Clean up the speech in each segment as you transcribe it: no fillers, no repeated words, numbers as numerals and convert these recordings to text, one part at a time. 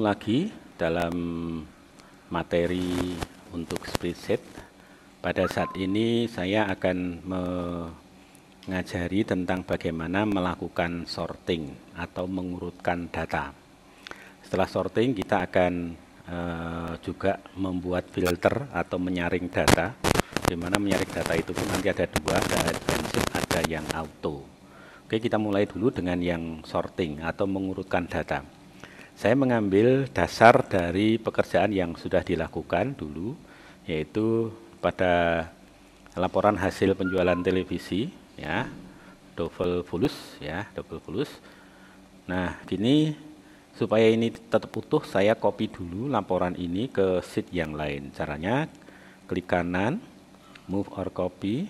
lagi dalam materi untuk spreadsheet. Pada saat ini saya akan mengajari tentang bagaimana melakukan sorting atau mengurutkan data. Setelah sorting kita akan juga membuat filter atau menyaring data. Di mana menyaring data itu pun nanti ada dua, ada advanced, ada yang auto. Oke, kita mulai dulu dengan yang sorting atau mengurutkan data. Saya mengambil dasar dari pekerjaan yang sudah dilakukan dulu, yaitu pada laporan hasil penjualan televisi, ya, double fulus, ya, double fulus. Nah, gini supaya ini tetap utuh, saya copy dulu laporan ini ke sheet yang lain. Caranya klik kanan, move or copy.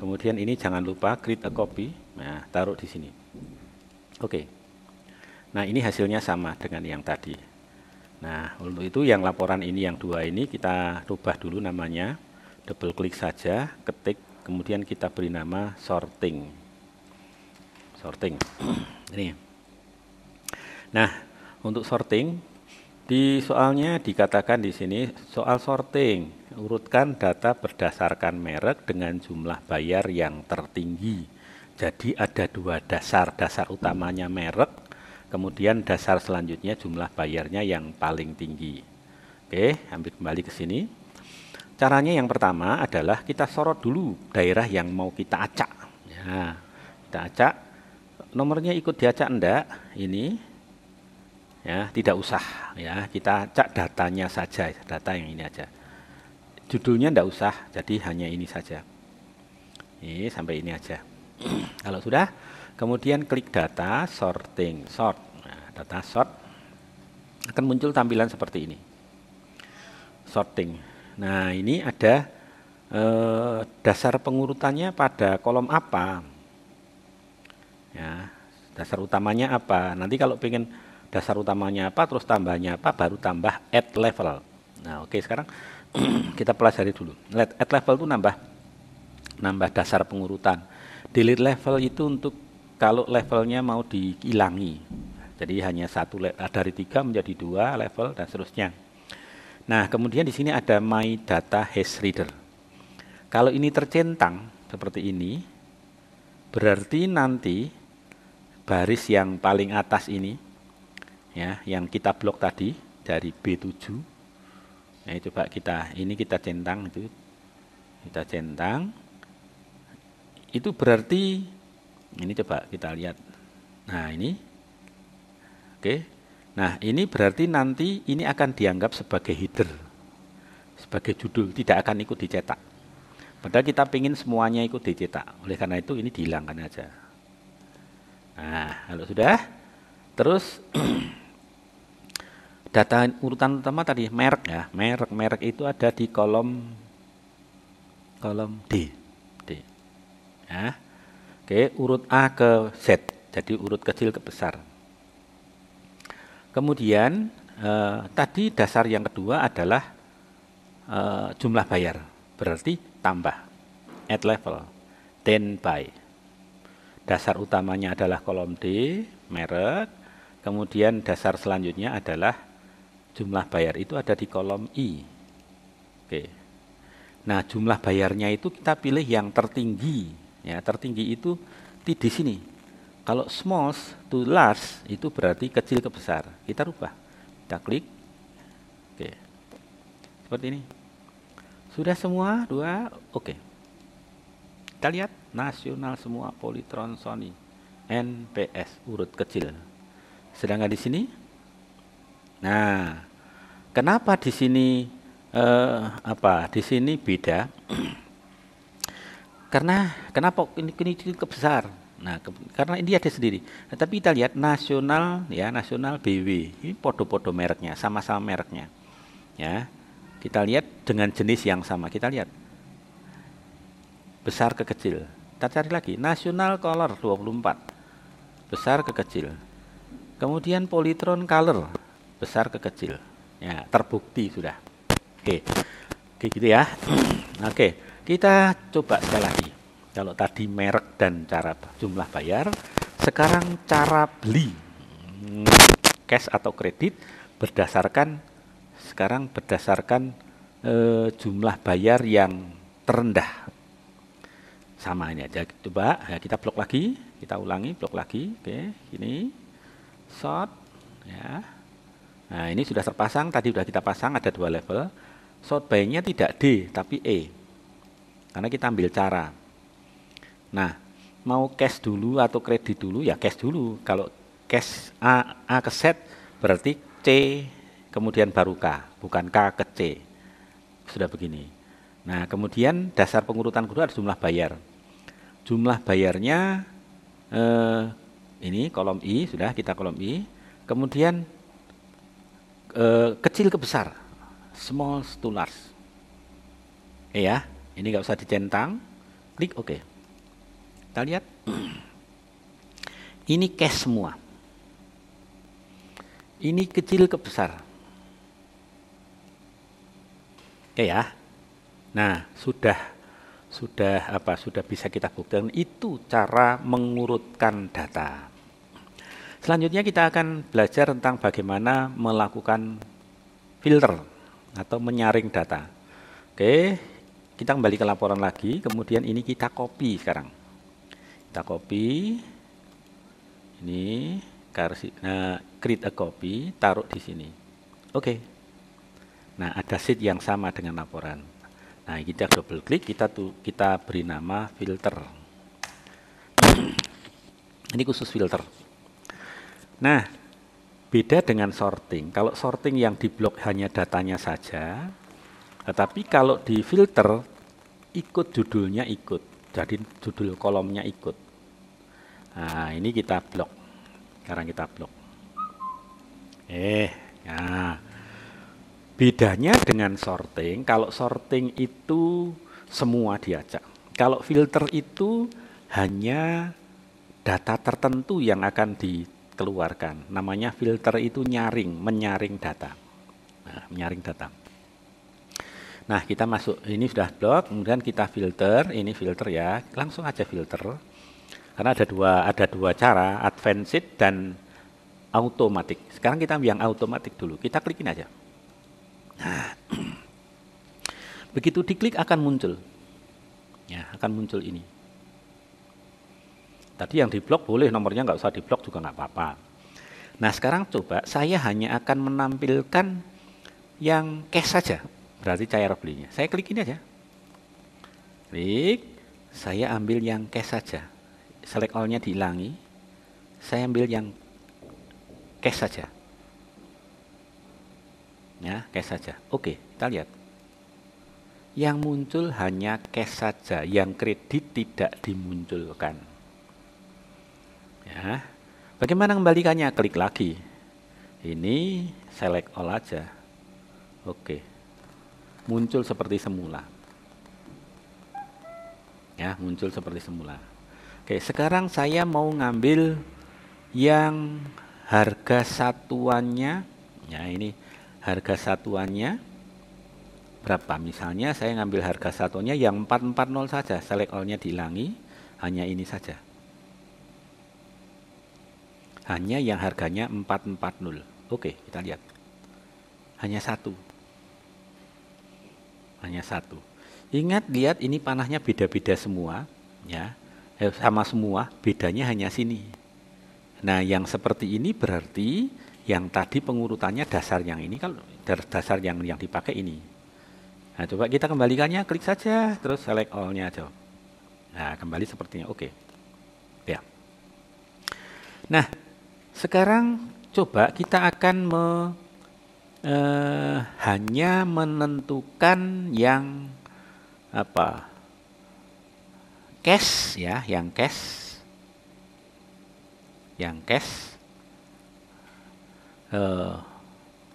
Kemudian ini jangan lupa create a copy. Nah, taruh di sini. Oke. Nah, ini hasilnya sama dengan yang tadi. Nah, untuk itu yang laporan ini, yang dua ini kita rubah dulu namanya. Double klik saja, ketik, kemudian kita beri nama sorting. Sorting. Ini. Nah, untuk sorting, di soalnya dikatakan di sini soal sorting, urutkan data berdasarkan merek dengan jumlah bayar yang tertinggi. Jadi ada dua dasar, dasar utamanya merek, kemudian dasar selanjutnya jumlah bayarnya yang paling tinggi. Oke, ambil kembali ke sini. Caranya yang pertama adalah kita sorot dulu daerah yang mau kita acak. Ya, kita acak. Nomornya ikut diacak enggak? Ini. Ya, tidak usah. Ya, kita acak datanya saja, data yang ini aja. Judulnya enggak usah, jadi hanya ini saja. Ini sampai ini aja. Kalau sudah, kemudian klik data, sorting, sort. Nah, data sort akan muncul tampilan seperti ini. Sorting. Nah, ini ada dasar pengurutannya pada kolom apa. Ya, dasar utamanya apa. Nanti kalau pengen dasar utamanya apa, terus tambahnya apa, baru tambah add level. Nah, oke, sekarang kita pelajari dulu. Add level itu nambah dasar pengurutan. Delete level itu untuk kalau levelnya mau dihilangi, jadi hanya satu, dari 3 menjadi 2 level dan seterusnya. Nah, kemudian di sini ada my data hash reader. Kalau ini tercentang seperti ini, berarti nanti baris yang paling atas ini, ya, yang kita blok tadi dari B7, nah coba kita centang itu, kita centang. Itu berarti ini coba kita lihat. Nah, ini. Oke. Nah, ini berarti nanti ini akan dianggap sebagai header. Sebagai judul, tidak akan ikut dicetak. Padahal kita ingin semuanya ikut dicetak. Oleh karena itu ini dihilangkan aja. Nah, kalau sudah, terus data urutan utama tadi merek, ya. Merek itu ada di kolom D. Ya. Oke, urut A ke Z, jadi urut kecil ke besar. Kemudian tadi dasar yang kedua adalah jumlah bayar, berarti tambah add level, then by. Dasar utamanya adalah kolom D, merek, kemudian dasar selanjutnya adalah jumlah bayar, itu ada di kolom I. Oke. Nah, jumlah bayarnya itu kita pilih yang tertinggi. Ya, tertinggi itu di sini. Kalau small to large itu berarti kecil ke besar. Kita rubah. Kita klik. Oke. Seperti ini. Sudah semua? Dua? Oke. Kita lihat nasional semua, Polytron, Sony, NPS, urut kecil. Sedangkan di sini, nah, kenapa di sini di sini beda? Karena kenapa ini ke besar? Nah, karena ini ada sendiri. Nah, tapi kita lihat nasional, ya, nasional BW. Ini podo-podo mereknya, sama-sama mereknya. Ya. Kita lihat dengan jenis yang sama. Kita lihat besar ke kecil. Kita cari lagi nasional color 24. Besar ke kecil. Kemudian Polytron color besar ke kecil. Ya, terbukti sudah. Oke. Oke gitu ya. Oke. Kita coba sekali lagi. Kalau tadi merek dan cara jumlah bayar, sekarang cara beli. cash atau kredit berdasarkan jumlah bayar yang terendah. Sama ini aja. Coba ya, kita blok lagi, kita ulangi, blok lagi. Oke, ini sort ya. Nah, ini sudah terpasang, tadi sudah kita pasang, ada 2 level. Sort by-nya tidak D tapi E. Karena kita ambil cara. Nah, mau cash dulu atau kredit dulu, ya cash dulu. Kalau cash A ke Z berarti C kemudian baru K, bukan K ke C. Sudah begini. Nah, kemudian dasar pengurutan kedua ada jumlah bayar. Jumlah bayarnya ini kolom I, sudah kita kolom I. Kemudian kecil ke besar, small to large. Ya, ini nggak usah dicentang. Klik OK. Kita lihat. Ini cash semua. Ini kecil ke besar. Oke ya. Nah, sudah bisa kita buktikan itu cara mengurutkan data. Selanjutnya kita akan belajar tentang bagaimana melakukan filter atau menyaring data. Oke, kita kembali ke laporan lagi, kemudian ini kita copy sekarang. Kita copy. Ini create a copy, taruh di sini. Oke. Nah, ada sheet yang sama dengan laporan. Nah, kita double klik, kita beri nama filter. Ini khusus filter. Nah, beda dengan sorting. Kalau sorting yang diblok hanya datanya saja, tetapi kalau di filter ikut judulnya ikut. Jadi judul kolomnya ikut. Nah, ini kita blok. Sekarang kita blok. Nah. Bedanya dengan sorting, kalau sorting itu semua diacak. Kalau filter itu hanya data tertentu yang akan dikeluarkan. Namanya filter itu menyaring data. Nah, menyaring data. Nah, kita masuk, ini sudah blok, kemudian kita filter, ini filter ya, langsung aja filter. Karena ada dua cara, advanced dan automatic. Sekarang kita ambil yang automatic dulu, kita klikin aja. Nah, begitu diklik akan muncul, ya akan muncul ini. Tadi yang diblok boleh, nomornya nggak usah diblok juga nggak apa-apa. Nah, sekarang coba saya hanya akan menampilkan yang cash saja, berarti cair belinya. Saya klik ini aja, klik, saya ambil yang cash saja, select all-nya dihilangi, saya ambil yang cash saja. Ya, cash saja. Oke, kita lihat. Yang muncul hanya cash saja, yang kredit tidak dimunculkan. Ya. Bagaimana kembalikannya? Klik lagi. Ini select all aja. Oke. Muncul seperti semula. Ya, muncul seperti semula. Oke, sekarang saya mau ngambil yang harga satuannya. Ya, ini harga satuannya berapa? Misalnya saya ngambil harga satuannya yang 440 saja, select all-nya dihilangi, hanya ini saja. Hanya yang harganya 440. Oke, kita lihat. Hanya satu. Hanya satu. Ingat, lihat ini panahnya beda-beda semua, ya. Sama semua, bedanya hanya sini. Nah, yang seperti ini berarti yang tadi pengurutannya dasar yang ini, kalau dasar yang dipakai ini. Nah, coba kita kembalikannya, klik saja, terus select all-nya aja. Nah, kembali sepertinya, oke. Ya. Nah, sekarang coba kita akan hanya menentukan yang apa? Cash ya, yang cash. Yang cash.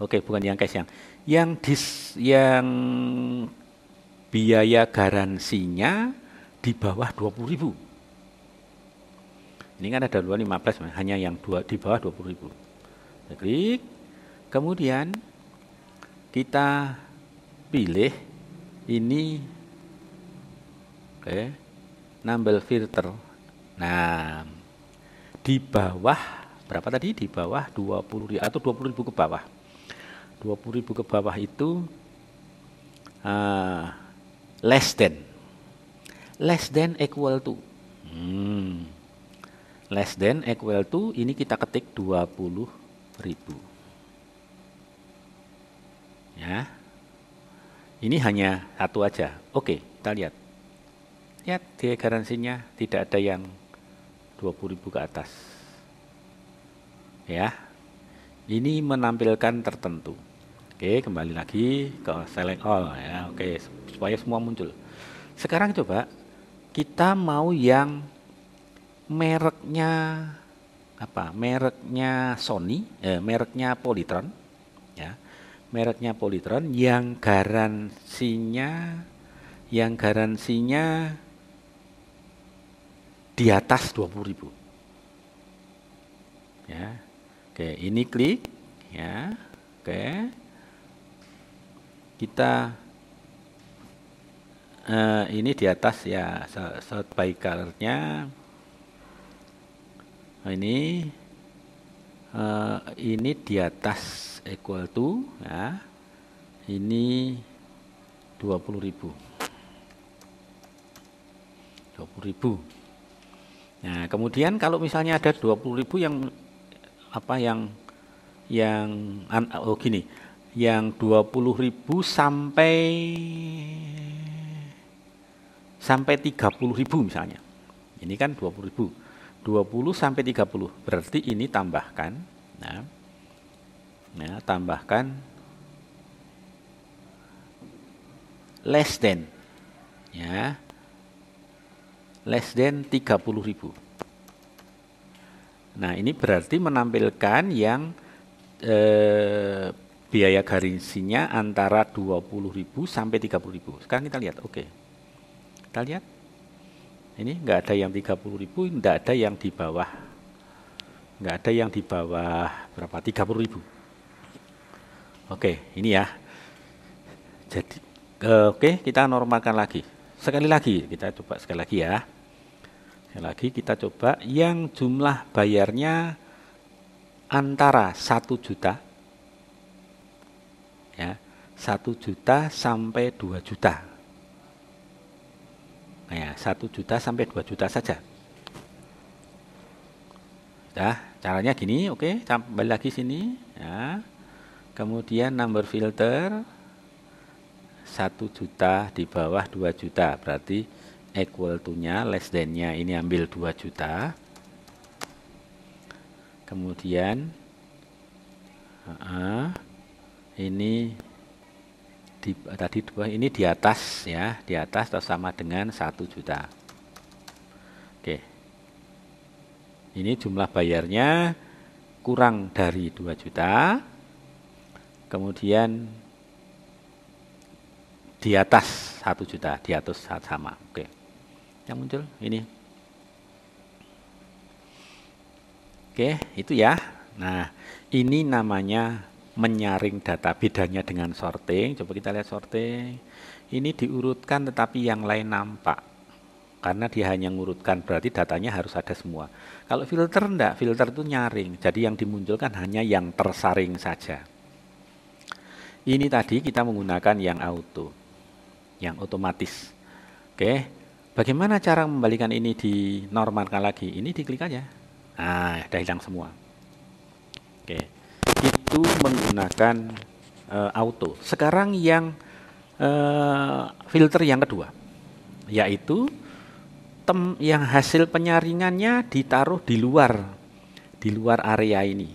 Oke, bukan yang cash, yang biaya garansinya di bawah 20.000. Ini kan ada 215, hanya yang di bawah 20.000. Kita klik, kemudian kita pilih ini, nambah filter. Nah, di bawah berapa tadi? Di bawah 20.000 atau 20.000 ke bawah. 20.000 ke bawah itu less than equal to. Less than equal to, ini kita ketik 20.000. Ya. Ini hanya satu aja. Oke, kita lihat. Lihat dia garansinya tidak ada yang 20.000 ke atas. Ya. Ini menampilkan tertentu. Oke, kembali lagi ke select all ya. Oke, supaya semua muncul. Sekarang coba kita mau yang mereknya apa? Mereknya Sony, mereknya Polytron, ya. Mereknya Polytron yang garansinya di atas 20.000. Ya. Oke, ini klik ya. Oke. Kita ini di atas ya, sort by color-nya. Ini di atas equal to ya. Ini 20.000. 20.000. Nah, kemudian kalau misalnya ada 20.000 yang apa yang gini, yang 20.000 sampai 30.000 misalnya. Ini kan 20.000. 20 sampai 30. Berarti ini tambahkan. Nah, tambahkan less than. Ya. Less than 30.000. Nah, ini berarti menampilkan yang biaya garansinya antara 20.000 sampai 30.000. Sekarang kita lihat, oke. Kita lihat. Ini enggak ada yang 30.000, enggak ada yang di bawah. Enggak ada yang di bawah berapa? 30.000. Oke, ini ya. Jadi oke, kita normalkan lagi. Sekali lagi, kita coba sekali lagi ya. Sekali lagi kita coba yang jumlah bayarnya antara 1 juta ya, 1 juta sampai 2 juta. Nah, 1 juta sampai 2 juta saja. Nah, caranya gini, oke, kembali lagi sini ya. Kemudian number filter 1 juta di bawah 2 juta, berarti equal to-nya, less than-nya ini ambil 2 juta. Kemudian ini ini di atas ya, di atas atau sama dengan 1 juta. Oke. Ini jumlah bayarnya kurang dari 2 juta. Kemudian di atas 1 juta, di atas sama. Oke. Yang muncul ini. Oke, itu ya. Nah, ini namanya menyaring data. Bedanya dengan sorting, coba kita lihat sorting. Ini diurutkan tetapi yang lain nampak. Karena dia hanya ngurutkan, berarti datanya harus ada semua. Kalau filter enggak, filter itu nyaring. Jadi yang dimunculkan hanya yang tersaring saja. Ini tadi kita menggunakan yang auto, yang otomatis. Oke, bagaimana cara membalikan ini dinormalkan lagi? Ini diklik aja. Nah, udah hilang semua. Oke. Itu menggunakan auto. Sekarang yang filter yang kedua, yaitu yang hasil penyaringannya ditaruh di luar area ini.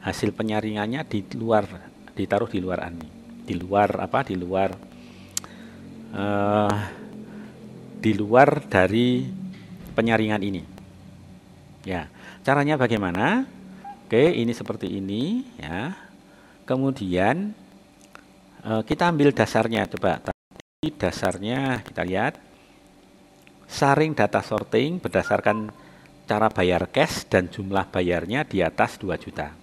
Hasil penyaringannya ditaruh di luar ini. Di luar dari penyaringan ini. Ya, caranya bagaimana? Oke, ini seperti ini ya. Kemudian kita ambil dasarnya, coba. Tadi dasarnya kita lihat. Saring data sorting berdasarkan cara bayar cash dan jumlah bayarnya di atas 2 juta.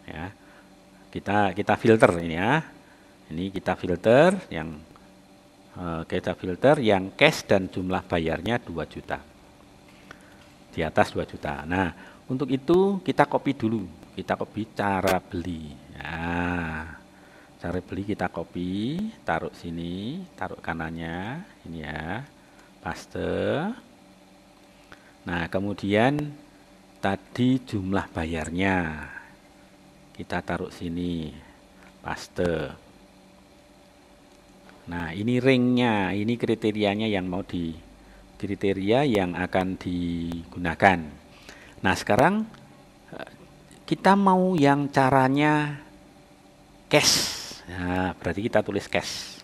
Ya. Kita filter ini ya. Ini kita filter yang cash dan jumlah bayarnya 2 juta. Di atas 2 juta. Nah, Untuk itu kita copy dulu. Kita copy cara beli. Nah, cara beli kita copy, taruh sini, taruh kanannya, ini ya, paste. Nah, kemudian tadi jumlah bayarnya kita taruh sini, paste. Nah, ini ringnya, ini kriterianya yang mau kriteria yang akan digunakan. Nah, sekarang kita mau yang caranya cash. Nah, berarti kita tulis cash.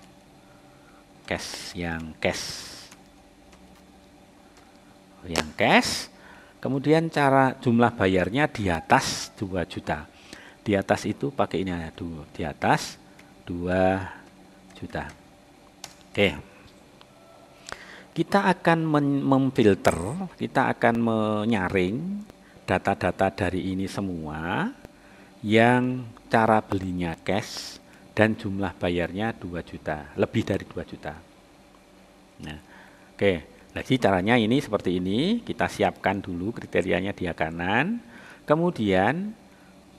Cash, yang cash. Yang cash. Kemudian cara jumlah bayarnya di atas 2 juta. Di atas itu pakai ini ya, di atas 2 juta. Oke. Kita akan memfilter, kita akan menyaring data-data dari ini semua yang cara belinya cash dan jumlah bayarnya 2 juta, lebih dari 2 juta. Nah, oke. Jadi caranya ini seperti ini, kita siapkan dulu kriterianya di kanan. Kemudian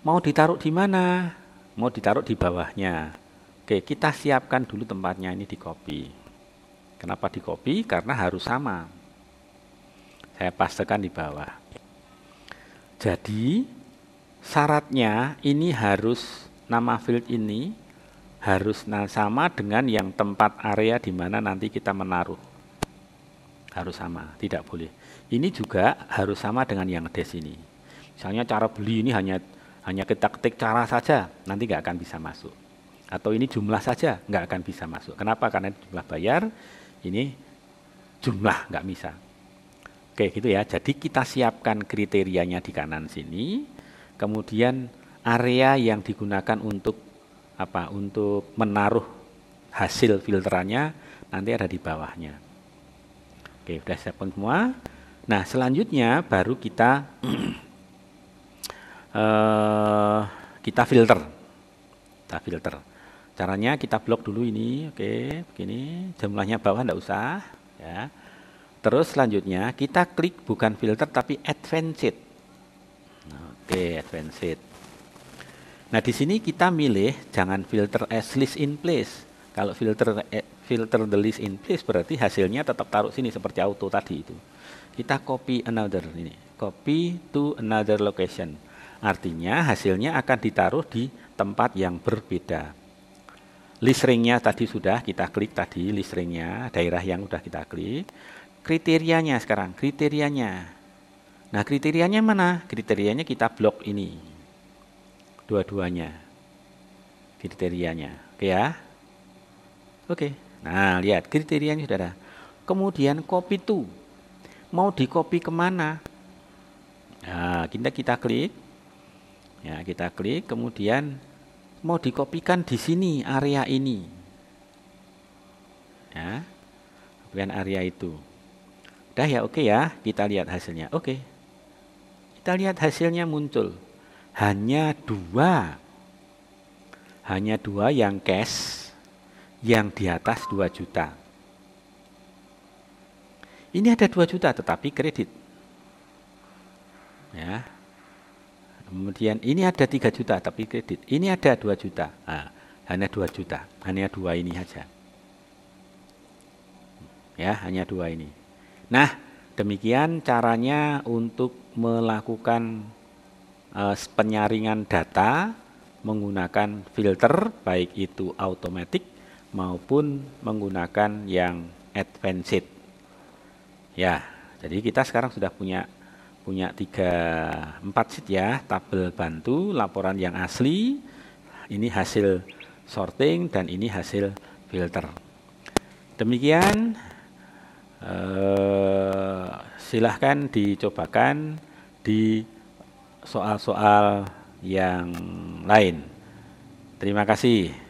mau ditaruh di mana? Mau ditaruh di bawahnya. Oke, kita siapkan dulu tempatnya, ini di copy. Kenapa di copy? Karena harus sama. Saya pastekan di bawah. Jadi syaratnya ini harus nama field ini harus sama dengan yang tempat area di mana nanti kita menaruh. Harus sama, tidak boleh. Ini juga harus sama dengan yang des ini. Misalnya cara beli ini hanya kita ketik cara saja, nanti nggak akan bisa masuk. Atau ini jumlah saja, nggak akan bisa masuk. Kenapa? Karena jumlah bayar, ini jumlah nggak bisa. Oke, gitu ya. Jadi kita siapkan kriterianya di kanan sini, kemudian area yang digunakan untuk apa? Untuk menaruh hasil filterannya nanti ada di bawahnya. Oke, sudah siapkan semua. Nah, selanjutnya baru kita kita filter. Kita filter. Caranya kita blok dulu ini, oke, begini. Jumlahnya bawah enggak usah, ya. Terus selanjutnya kita klik bukan filter tapi advanced. Oke, advanced. Nah, di sini kita milih jangan filter as list in place. Kalau filter the list in place berarti hasilnya tetap taruh sini seperti auto tadi itu. Kita copy another ini, copy to another location. Artinya hasilnya akan ditaruh di tempat yang berbeda. List ringnya tadi sudah kita klik tadi, list ringnya daerah yang sudah kita klik. Kriterianya sekarang, kriterianya. Nah, kriterianya mana? Kriterianya kita blok ini, dua-duanya. Kriterianya, oke ya. Oke, nah lihat kriterianya sudah ada. Kemudian copy to, mau di copy kemana? Nah, kita klik, ya kita klik, kemudian mau dikopikan di sini area ini, ya, kemudian area itu. Udah ya, oke ya, kita lihat hasilnya. Oke, kita lihat hasilnya muncul, hanya dua yang cash. Yang di atas 2 juta. Ini ada 2 juta tetapi kredit. Ya. Kemudian ini ada 3 juta tapi kredit. Ini ada 2 juta. Nah, hanya 2 juta. Hanya 2 ini saja. Ya, hanya 2 ini. Nah, demikian caranya untuk melakukan penyaringan data menggunakan filter baik itu automatic maupun menggunakan yang advanced. Ya, jadi kita sekarang sudah punya 4 sheet ya, tabel bantu, laporan yang asli, ini hasil sorting dan ini hasil filter. Demikian, silahkan dicobakan di soal-soal yang lain. Terima kasih.